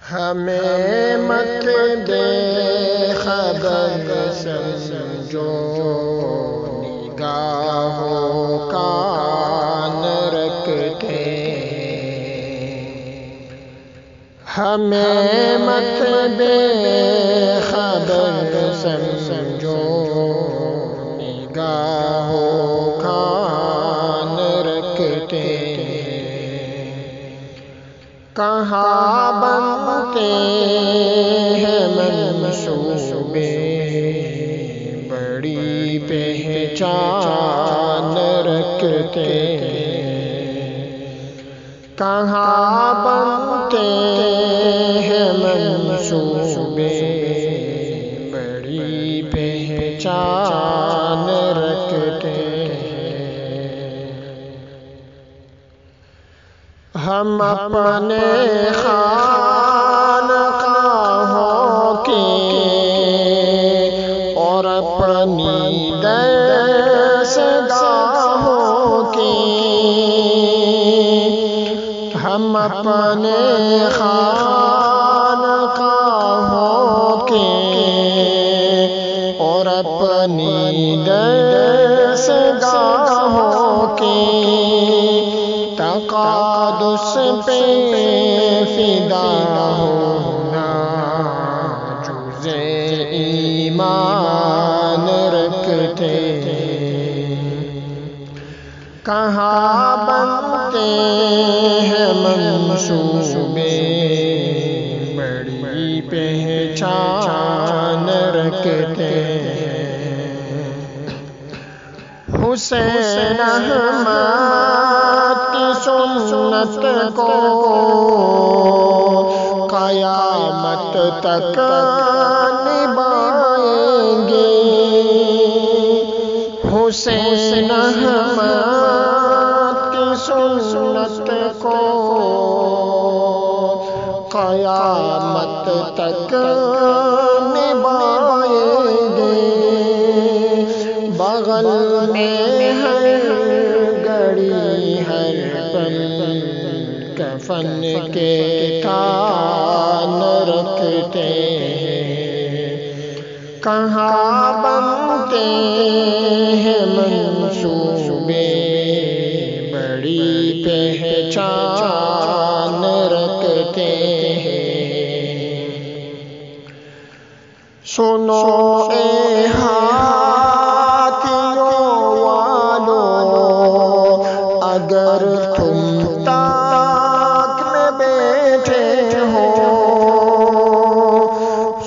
ہمیں مت دے خبر سمجھو نگاہوں کان رکھتے، ہمیں مت دے خبر سمجھو نگاہوں کان رکھتے، کہاں بنتے ہیں منصوبے بڑی پہچان رکھتے، کہاں بنتے ہیں منصوبے بڑی پہچان رکھتے، ہم اپنے خانقاہوں کے اور اپنی دستگاہوں کے، ہم اپنے خانقاہوں کے اور اپنی دستگاہوں کے تقدس پہ فدا ہونا جز ایمان رکھتے، کہاں بنتے ہیں منصوبے بڑی پہچان رکھتے، حسین احمد کی سنت کو قیامت تک نبھائیں گے، حسین احمد کی سنت کو قیامت تک نبھائیں گے، بغل میں ہر گھڑی ہر پل کفن کے تان رکھتے، کہاں بنتے ہیں منصوبے بڑی پہچان رکھتے، سنو اے اگر تم تاک میں بیٹھے ہو،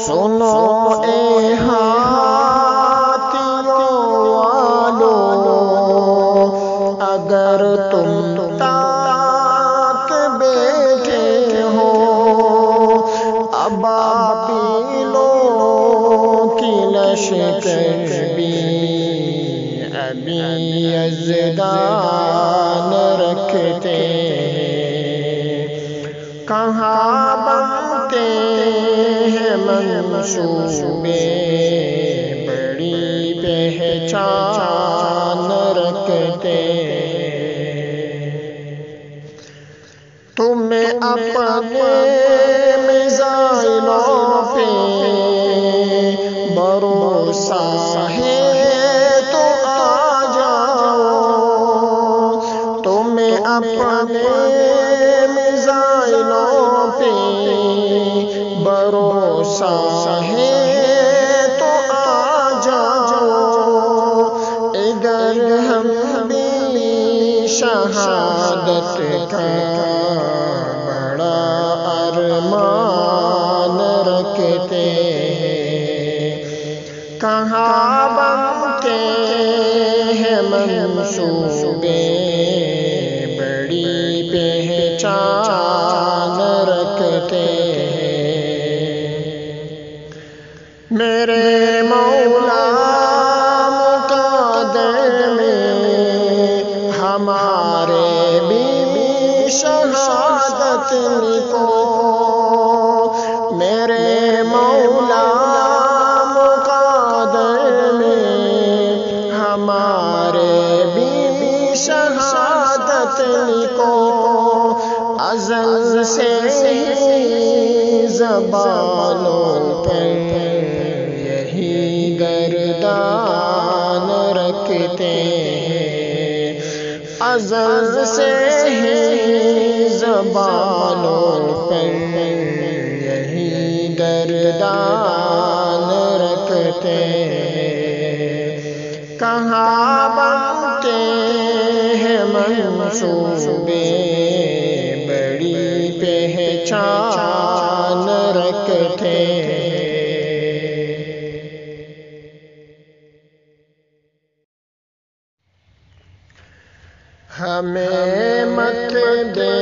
سنو اے ہاتھیوں والو، اگر تم تاک بیٹھے ہو، ابابیلوں کی لشکر بھی ابھی یزدان رکھتے، کہاں بنتے ہیں منصوبے بڑی پہچان رکھتے، تمہیں اپنے میزائلوں پہ بھروسہ ہے تو آ جاؤ، تمہیں اپنے میزائلوں پہ بھروسہ ہے تو آ جاؤ، ادھر ہم بھی شہادت کا بڑا ارمان رکھتے، کہاں بنتے ہیں منصوبے بڑی پہچان رکھتے، میرے مولا مقدر میں ہمارے بھی شہادت لکھو، میرے مولا مقدر میں ہمارے بھی شہادت لکھو، ازل سے ہی زبانوں پر یہی گردان رکھتے ہیں، ازل سے ہی زبانوں پر یہی گردان رکھتے ہیں، کہاں بنتے ہیں منصوبے بڑی پہچان رکھتے ہیں۔ ہمیں مت دے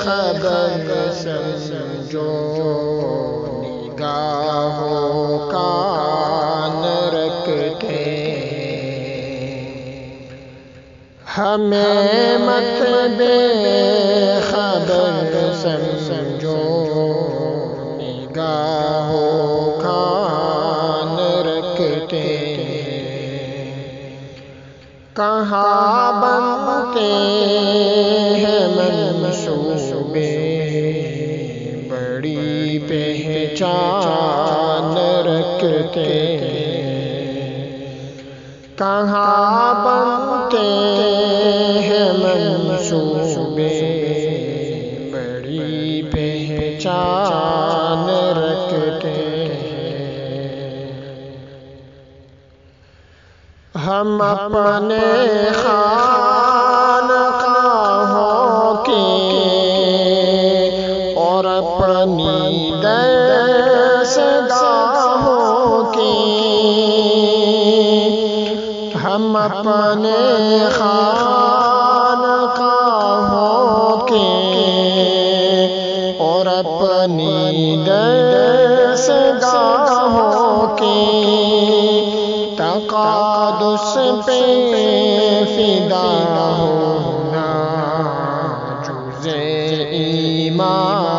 خبر سمجھو نگاہوں کان رکھتے ہیں، ہمیں مت دے خبر سمجھو نگاہوں کان رکھتے ہیں، کہاں بنتے ہیں منصوبے بڑی پہچان رکھتے ہیں، کہاں بنتے ہیں منصوبے بڑی پہچان رکھتے ہیں، ہم اپنے خانقاہوں کی اور اپنی دستگاہوں کی، ہم اپنے خانقاہوں کی اور اپنی دستگاہوں کی تقدس پہ فدا ہونا جزء ایمان